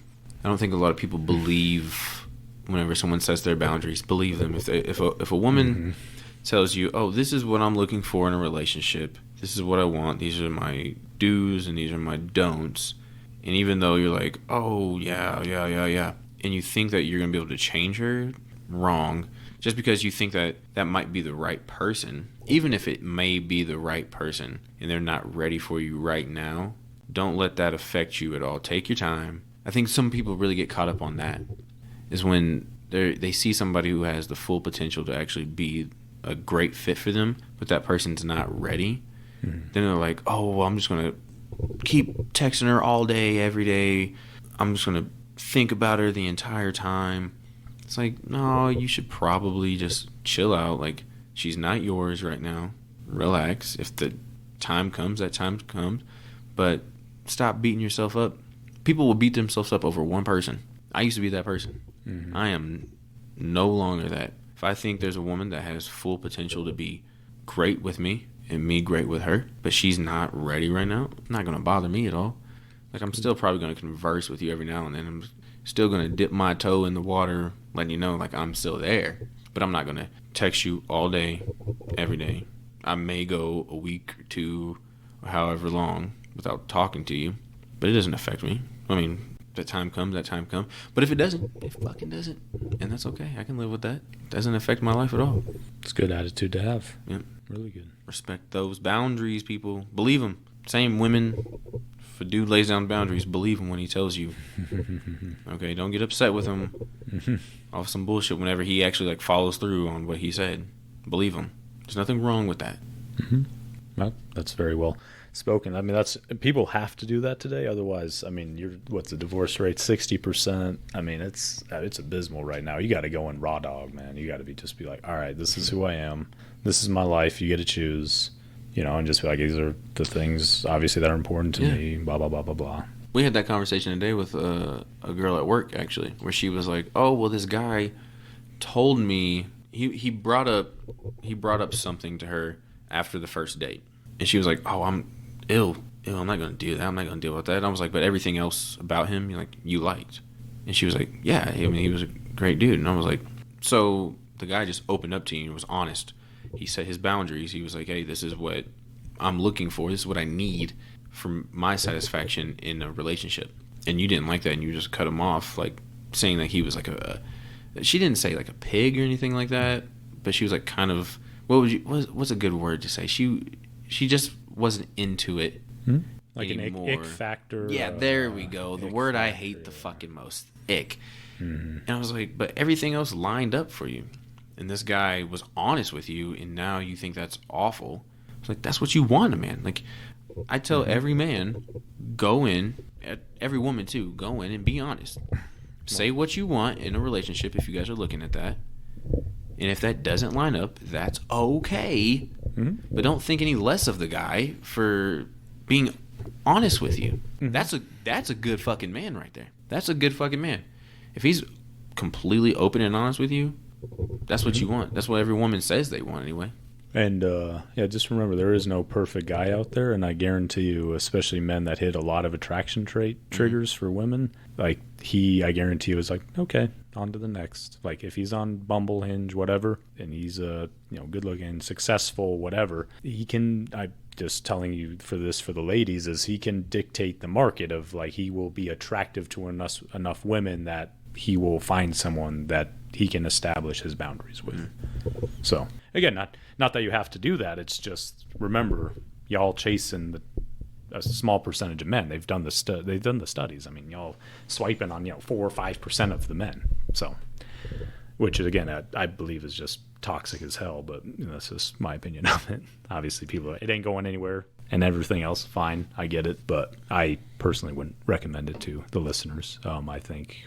I don't think a lot of people believe whenever someone sets their boundaries. Believe them. If a woman tells you, oh, this is what I'm looking for in a relationship, this is what I want, these are my do's and these are my don'ts, and even though you're like, oh yeah, and you think that you're gonna be able to change her, wrong. Just because you think that might be the right person, even if it may be the right person and they're not ready for you right now, don't let that affect you at all. Take your time. I think some people really get caught up on that, is when they see somebody who has the full potential to actually be a great fit for them, but that person's not ready. Then they're like, oh, well, I'm just going to keep texting her all day, every day. I'm just going to think about her the entire time. It's like, no, you should probably just chill out. Like, she's not yours right now. Relax. If the time comes, that time comes. But stop beating yourself up. People will beat themselves up over one person. I used to be that person. I am no longer that. If I think there's a woman that has full potential to be great with me and me great with her, but she's not ready right now, it's not going to bother me at all. Like, I'm still probably going to converse with you every now and then. I'm still going to dip my toe in the water, letting you know, like, I'm still there. But I'm not going to text you all day, every day. I may go a week or two or however long without talking to you, but it doesn't affect me. I mean, that time comes. But if it doesn't, it fucking doesn't. And that's okay. I can live with that. It doesn't affect my life at all. It's a good attitude to have. Yeah. Really good. Respect those boundaries, people. Believe them. Same women. If a dude lays down boundaries, believe him when he tells you. Okay, don't get upset with him off some bullshit whenever he actually follows through on what he said. Believe him. There's nothing wrong with that. Well, that's very well spoken. I mean, people have to do that today. Otherwise, I mean, what's the divorce rate? 60%. I mean, it's abysmal right now. You got to go in raw dog, man. You got to just be like, all right, this is who I am. This is my life. You get to choose, and just be like, these are the things, obviously, that are important to me, blah, blah, blah, blah, blah. We had that conversation today with a girl at work, actually, where she was like, oh, well, this guy told me, he brought up something to her after the first date. And she was like, oh, I'm ill. I'm not going to do that. I'm not going to deal with that. And I was like, but everything else about him, you liked. And she was like, yeah, I mean, he was a great dude. And I was like, so the guy just opened up to you and was honest. He set his boundaries. He was like, hey, this is what I'm looking for. This is what I need for my satisfaction in a relationship. And you didn't like that, and you just cut him off, like saying that he was like she didn't say like a pig or anything like that, but she was like kind of, what's a good word to say? She just wasn't into it. Like anymore. An ick factor. Yeah, there we go. The word I hate the fucking most. Ick. And I was like, but everything else lined up for you. And this guy was honest with you, and now you think that's awful. It's like, that's what you want, a man. Like, I tell every man, go in, every woman too, go in and be honest. Say what you want in a relationship if you guys are looking at that. And if that doesn't line up, that's okay. But don't think any less of the guy for being honest with you. That's a good fucking man right there. That's a good fucking man. If he's completely open and honest with you, that's what you want. That's what every woman says they want anyway. And just remember, there is no perfect guy out there, and I guarantee you, especially men that hit a lot of attraction triggers for women, like I guarantee you is like, okay, on to the next. Like if he's on Bumble, Hinge, whatever, and he's good looking, successful, whatever, he can. I'm just telling you for the ladies, is he can dictate the market of like he will be attractive to enough women that he will find someone that he can establish his boundaries with. So again, not that you have to do that. It's just remember, y'all chasing a small percentage of men. They've done the studies. I mean, y'all swiping on 4 or 5% of the men. So, which again, I believe is just toxic as hell. But that's just my opinion of it. Obviously, it ain't going anywhere, and everything else fine. I get it, but I personally wouldn't recommend it to the listeners. I think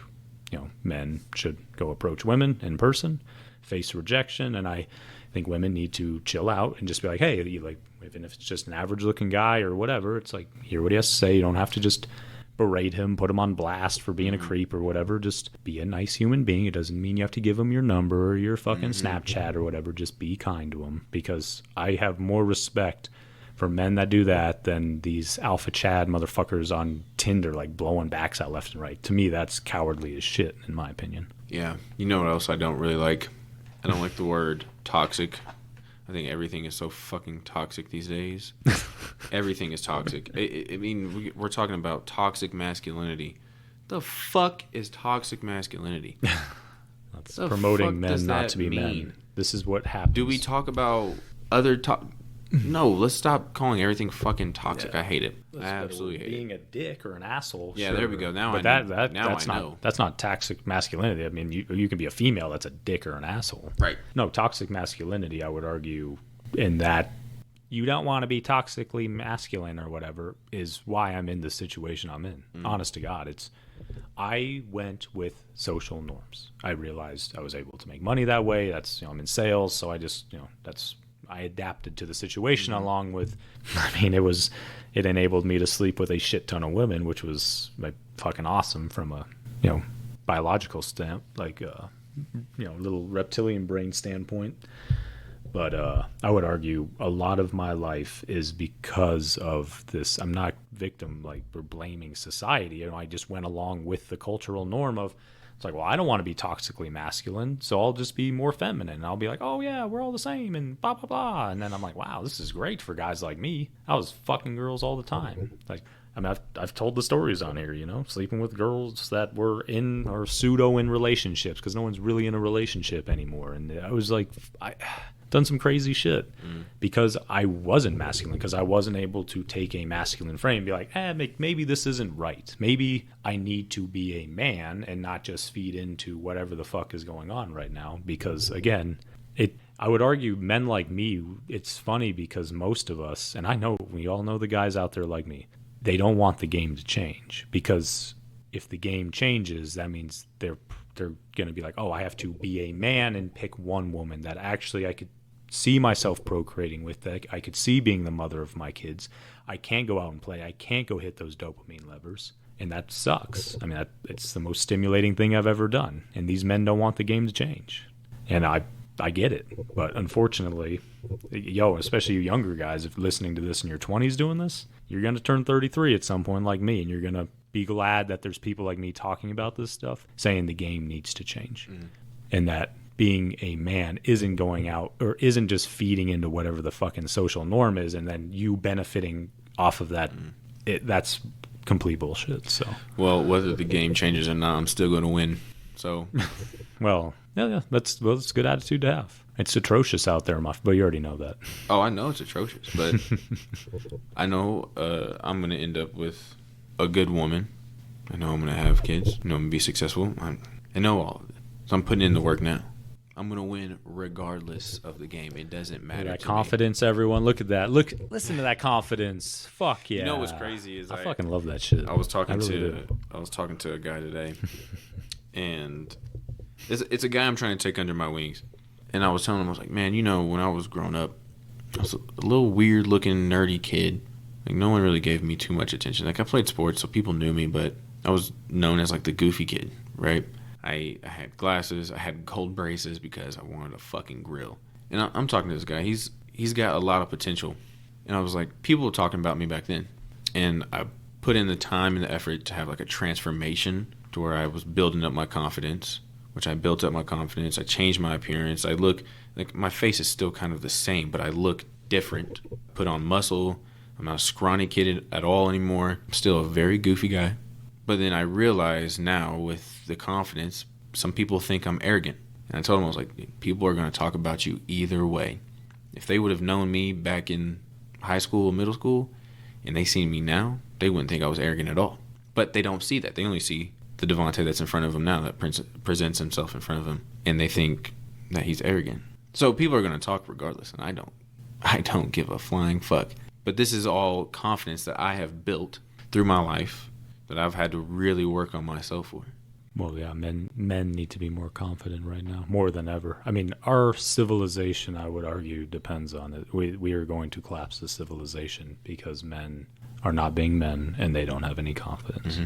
men should go approach women in person, face rejection, and I think women need to chill out and just be like, hey, even if it's just an average looking guy or whatever, it's like, hear what he has to say. You don't have to just berate him, put him on blast for being a creep or whatever. Just be a nice human being. It doesn't mean you have to give him your number or your fucking Snapchat or whatever. Just be kind to him, because I have more respect for men that do that than these alpha Chad motherfuckers on Tinder, like blowing backs out left and right. To me, that's cowardly as shit, in my opinion. Yeah. You know what else I don't really like? I don't like the word toxic. I think everything is so fucking toxic these days. Everything is toxic. I mean, we're talking about toxic masculinity. The fuck is toxic masculinity? That's promoting men not to be men. This is what happens. Do we talk about other No, let's stop calling everything fucking toxic. Yeah. I hate it. I absolutely hate it. Being a dick or an asshole. Yeah, sure. There we go. Now but I know. That's not toxic masculinity. I mean, you can be a female that's a dick or an asshole. Right. No, toxic masculinity, I would argue, in that you don't want to be toxically masculine or whatever, is why I'm in the situation I'm in. Honest to God, I went with social norms. I realized I was able to make money that way. That's I'm in sales, so I just I adapted to the situation along with, it enabled me to sleep with a shit ton of women, which was like fucking awesome from a, biological stamp, like, little reptilian brain standpoint. But I would argue a lot of my life is because of this. I'm not victim, like we're blaming society. I just went along with the cultural norm of, it's like, well, I don't want to be toxically masculine, so I'll just be more feminine. I'll be like, oh, yeah, we're all the same, and blah, blah, blah. And then I'm like, wow, this is great for guys like me. I was fucking girls all the time. Like, I mean, I've told the stories on here, sleeping with girls that were in or pseudo in relationships, because no one's really in a relationship anymore. And I was like, done some crazy shit because I wasn't masculine, because I wasn't able to take a masculine frame and be like, maybe this isn't right. Maybe I need to be a man and not just feed into whatever the fuck is going on right now. Because again, I would argue men like me, it's funny because most of us, and I know we all know the guys out there like me, they don't want the game to change, because if the game changes, that means they're going to be like, oh, I have to be a man and pick one woman that actually I could see myself procreating with, that I could see being the mother of my kids. I can't go out and play. I can't go hit those dopamine levers. And that sucks. I mean, it's the most stimulating thing I've ever done. And these men don't want the game to change. And I get it. But unfortunately, especially you younger guys, if listening to this in your 20s doing this, you're going to turn 33 at some point like me, and you're going to be glad that there's people like me talking about this stuff, saying the game needs to change. And that being a man isn't going out or isn't just feeding into whatever the fucking social norm is and then you benefiting off of that. That's complete bullshit. So, well, whether the game changes or not, I'm still going to win. So, well, yeah, that's a good attitude to have. It's atrocious out there, but you already know that. Oh, I know it's atrocious, but I know I'm going to end up with a good woman. I know I'm going to have kids. I know I'm going to be successful. I know all of it. So I'm putting in the work now. I'm going to win regardless of the game. It doesn't matter that to confidence, me. Everyone. Look at that. Listen to that confidence. Fuck yeah. You know what's crazy is I fucking love that shit. I was talking to a guy today, and it's a guy I'm trying to take under my wings. And I was telling him, I was like, man, when I was growing up, I was a little weird looking nerdy kid. Like, no one really gave me too much attention. Like, I played sports, so people knew me, but I was known as like the goofy kid, right? I had glasses. I had gold braces because I wanted a fucking grill. And I'm talking to this guy. He's got a lot of potential. And I was like, people were talking about me back then. And I put in the time and the effort to have like a transformation to where I was building up my confidence, which I built up my confidence. I changed my appearance. I look like my face is still kind of the same, but I look different. Put on muscle. I'm not a scrawny kid at all anymore. I'm still a very goofy guy. But then I realize now with the confidence, some people think I'm arrogant. And I told them, I was like, people are going to talk about you either way. If they would have known me back in high school, middle school, and they see me now, they wouldn't think I was arrogant at all. But they don't see that. They only see the Devante that's in front of them now that presents himself in front of them. And they think that he's arrogant. So people are going to talk regardless. And I don't give a flying fuck. But this is all confidence that I have built through my life that I've had to really work on myself for. Well, yeah, men need to be more confident right now, more than ever. I mean, our civilization, I would argue, depends on it. We are going to collapse the civilization because men are not being men and they don't have any confidence.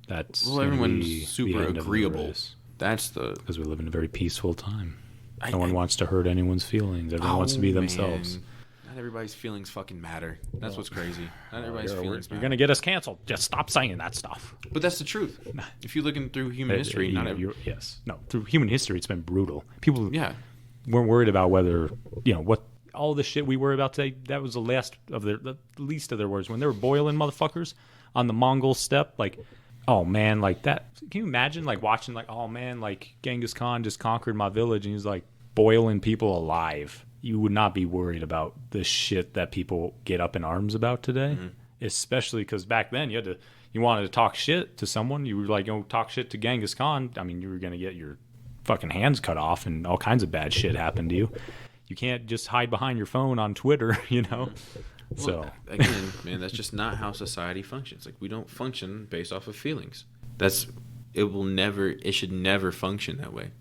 That's everyone's super agreeable. That's because we live in a very peaceful time. No one wants to hurt anyone's feelings. Everyone wants to be themselves. Not everybody's feelings fucking matter. That's what's crazy. Not everybody's feelings matter. You're going to get us canceled. Just stop saying that stuff. But that's the truth. If you're looking through human history, through human history, it's been brutal. People weren't worried about whether, what all the shit we worry about today, that was the least of their worries. When they were boiling motherfuckers on the Mongol steppe, like, oh man, like that. Can you imagine like watching like, oh man, like Genghis Khan just conquered my village and he's like boiling people alive. You would not be worried about the shit that people get up in arms about today, especially because back then you wanted to talk shit to someone. You were like, talk shit to Genghis Khan. I mean, you were going to get your fucking hands cut off and all kinds of bad shit happened to you. You can't just hide behind your phone on Twitter, Well, so again, man, that's just not how society functions. Like, we don't function based off of feelings. It should never function that way.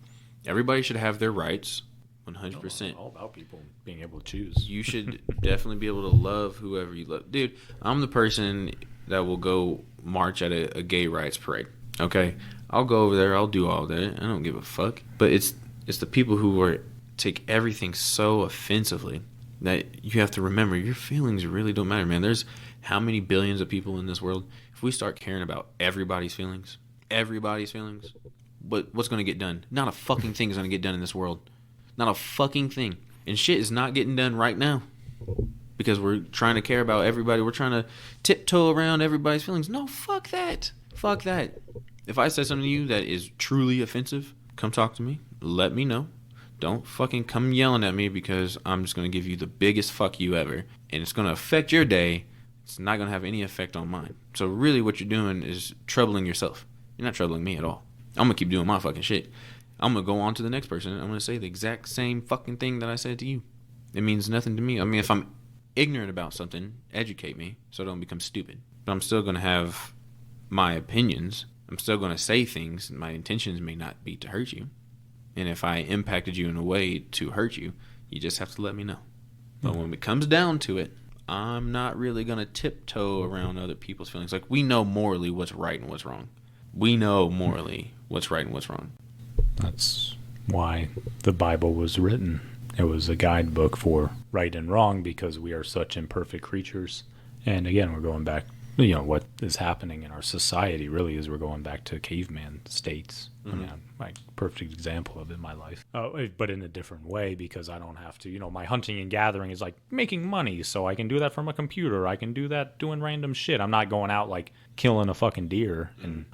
Everybody should have their rights. 100%. All about people being able to choose. You should definitely be able to love whoever you love. Dude, I'm the person that will go march at a gay rights parade. Okay? I'll go over there. I'll do all that. I don't give a fuck. But it's the people who take everything so offensively that you have to remember your feelings really don't matter, man. There's how many billions of people in this world? If we start caring about everybody's feelings, what's going to get done? Not a fucking thing is going to get done in this world. Not a fucking thing. And shit is not getting done right now because we're trying to care about everybody. We're trying to tiptoe around everybody's feelings. No, fuck that. Fuck that. If I say something to you that is truly offensive, come talk to me. Let me know. Don't fucking come yelling at me because I'm just going to give you the biggest fuck you ever. And it's going to affect your day. It's not going to have any effect on mine. So really what you're doing is troubling yourself. You're not troubling me at all. I'm going to keep doing my fucking shit. I'm going to go on to the next person. I'm going to say the exact same fucking thing that I said to you. It means nothing to me. I mean, if I'm ignorant about something, educate me so I don't become stupid. But I'm still going to have my opinions. I'm still going to say things. My intentions may not be to hurt you. And if I impacted you in a way to hurt you, you just have to let me know. But when it comes down to it, I'm not really going to tiptoe around other people's feelings. Like, we know morally what's right and what's wrong. We know morally what's right and what's wrong. That's why the Bible was written. It was a guidebook for right and wrong because we are such imperfect creatures. And again, we're going back, what is happening in our society really is we're going back to caveman states. I mean, like perfect example of it in my life. But in a different way because I don't have to, my hunting and gathering is like making money. So I can do that from a computer. I can do that doing random shit. I'm not going out like killing a fucking deer. And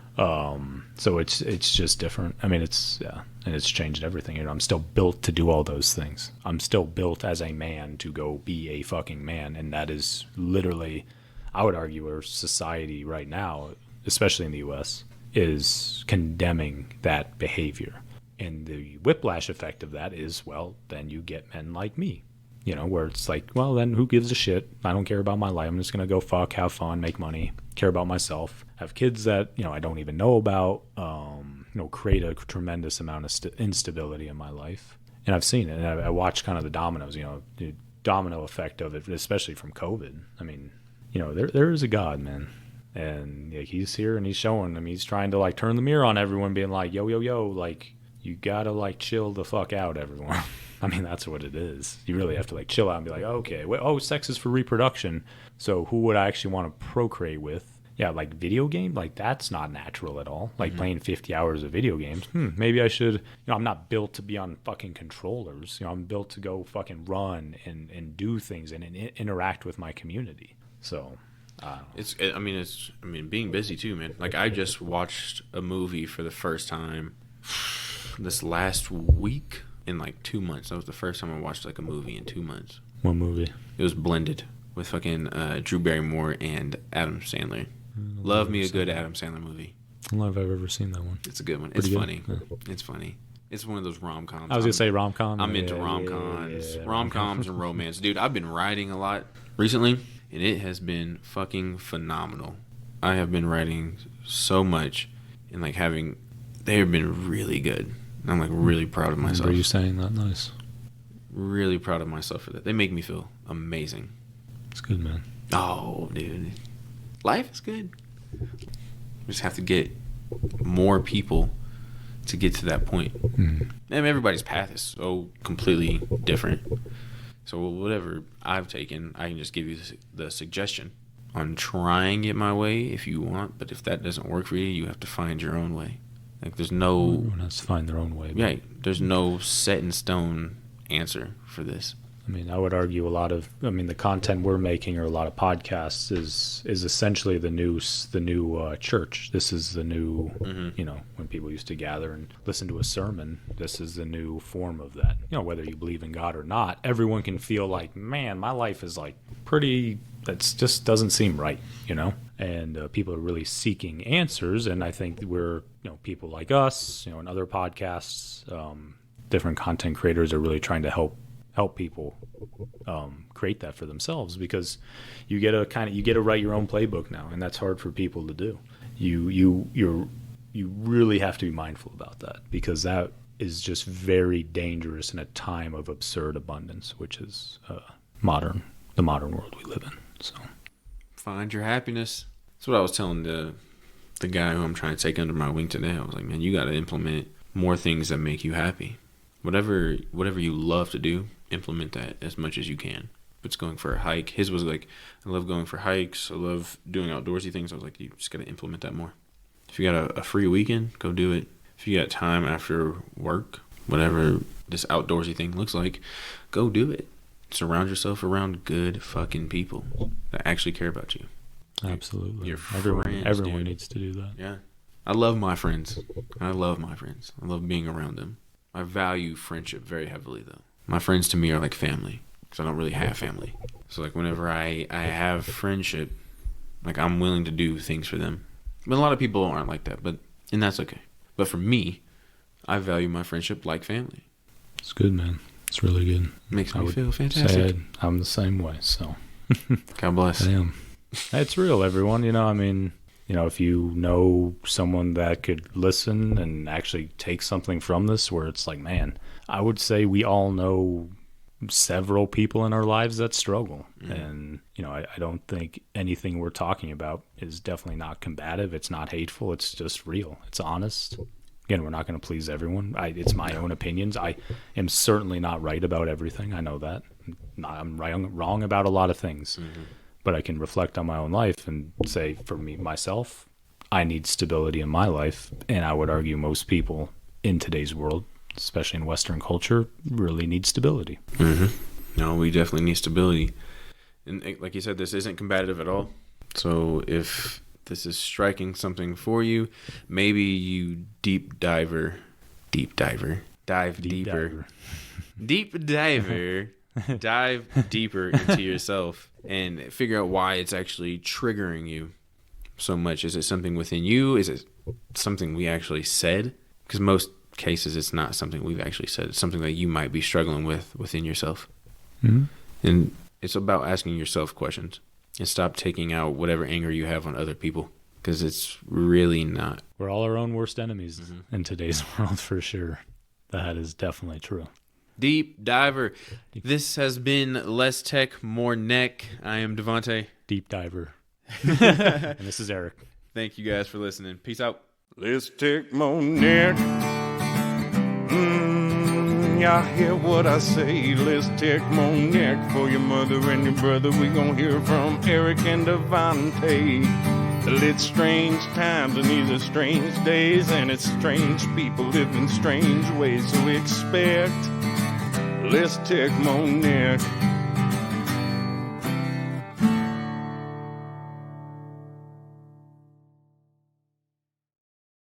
so it's just different. I mean, and it's changed everything. I'm still built to do all those things. I'm still built as a man to go be a fucking man. And that is literally, I would argue, our society right now, especially in the U.S., is condemning that behavior. And the whiplash effect of that is, well, then you get men like me, where it's like, well, then who gives a shit? I don't care about my life. I'm just going to go fuck, have fun, make money, care about myself, have kids that, I don't even know about, create a tremendous amount of instability in my life. And I've seen it. And I watched kind of the dominoes, the domino effect of it, especially from COVID. I mean, there is a God, man. And he's here and he's showing them. He's trying to like turn the mirror on everyone, being like, yo, like you gotta like chill the fuck out, everyone. I mean, that's what it is. You really have to like chill out and be like, okay, sex is for reproduction. So who would I actually want to procreate with? Yeah, like video game, like that's not natural at all. Like playing 50 hours of video games. Maybe I should, I'm not built to be on fucking controllers. I'm built to go fucking run and do things and interact with my community. So being busy too, man. Like I just watched a movie for the first time this last week in like 2 months. That was the first time I watched like a movie in 2 months. What movie? It was Blended with fucking Drew Barrymore and Adam Sandler. Love me a good Adam Sandler movie. I don't know if I've ever seen that one. It's a good one. Pretty it's good. Funny. Yeah. It's funny. It's one of those rom-coms. I was going to say rom-com. I'm into rom-coms. Rom-coms and romance. Dude, I've been writing a lot recently. And it has been fucking phenomenal. I have been writing so much and like they have been really good. I'm like really proud of myself. Are you saying that? Nice. Really proud of myself for that. They make me feel amazing. It's good, man. Oh, dude. Life is good. We just have to get more people to get to that point. And everybody's path is so completely different. So whatever I've taken, I can just give you the suggestion on trying it my way if you want. But if that doesn't work for you, you have to find your own way. Like there's no... Everyone has to find their own way. Yeah, there's no set in stone answer for this. I mean, I would argue the content we're making or a lot of podcasts is essentially the new church. This is the new, when people used to gather and listen to a sermon, this is the new form of that. Whether you believe in God or not, everyone can feel like, man, my life is like that just doesn't seem right, and people are really seeking answers. And I think we're, people like us, and other podcasts, different content creators are really trying to help people create that for themselves, because you get to write your own playbook now, and that's hard for people to do. You really have to be mindful about that, because that is just very dangerous in a time of absurd abundance, which is the modern world we live in. So find your happiness. That's what I was telling the guy who I'm trying to take under my wing today. I was like, man, you got to implement more things that make you happy. Whatever you love to do, implement that as much as you can. If it's going for a hike, his was like, I love going for hikes. I love doing outdoorsy things. I was like, you just got to implement that more. If you got a free weekend, go do it. If you got time after work, whatever this outdoorsy thing looks like, go do it. Surround yourself around good fucking people that actually care about you. Absolutely. Your Everyone needs to do that. Yeah. I love my friends. I love being around them. I value friendship very heavily, though. My friends to me are like family, because I don't really have family. So like whenever I have friendship, like I'm willing to do things for them. But a lot of people aren't like that, and that's okay. But for me, I value my friendship like family. It's good, man. It's really good. Makes me feel fantastic. I'm the same way, so. God bless. I am. It's real, everyone. If you know someone that could listen and actually take something from this, where it's like, man, I would say we all know several people in our lives that struggle. And, I don't think anything we're talking about is definitely not combative. It's not hateful. It's just real. It's honest. Again, we're not going to please everyone. It's my own opinions. I am certainly not right about everything. I know that. I'm wrong about a lot of things. Mm-hmm. But I can reflect on my own life and say, for me, myself, I need stability in my life. And I would argue most people in today's world, especially in Western culture, really need stability. Mm-hmm. No, we definitely need stability. And like you said, this isn't combative at all. So if this is striking something for you, maybe you dive deeper, dive deeper into yourself and figure out why it's actually triggering you so much. Is it something within you? Is it something we actually said? Because most cases it's not something we've actually said. It's something that you might be struggling with within yourself. Mm-hmm. And it's about asking yourself questions and stop taking out whatever anger you have on other people, because it's really not. We're all our own worst enemies in today's world, for sure. That is definitely true. Deep Diver. This has been Less Tech, More Neck. I am Devante. Deep Diver. And this is Eric. Thank you guys for listening. Peace out. Less Tech, More Neck. Y'all hear what I say? Let's take more neck for your mother and your brother. We gon' hear from Eric and Devante. It's strange times and these are strange days, and it's strange people living strange ways. So expect Let's take more neck.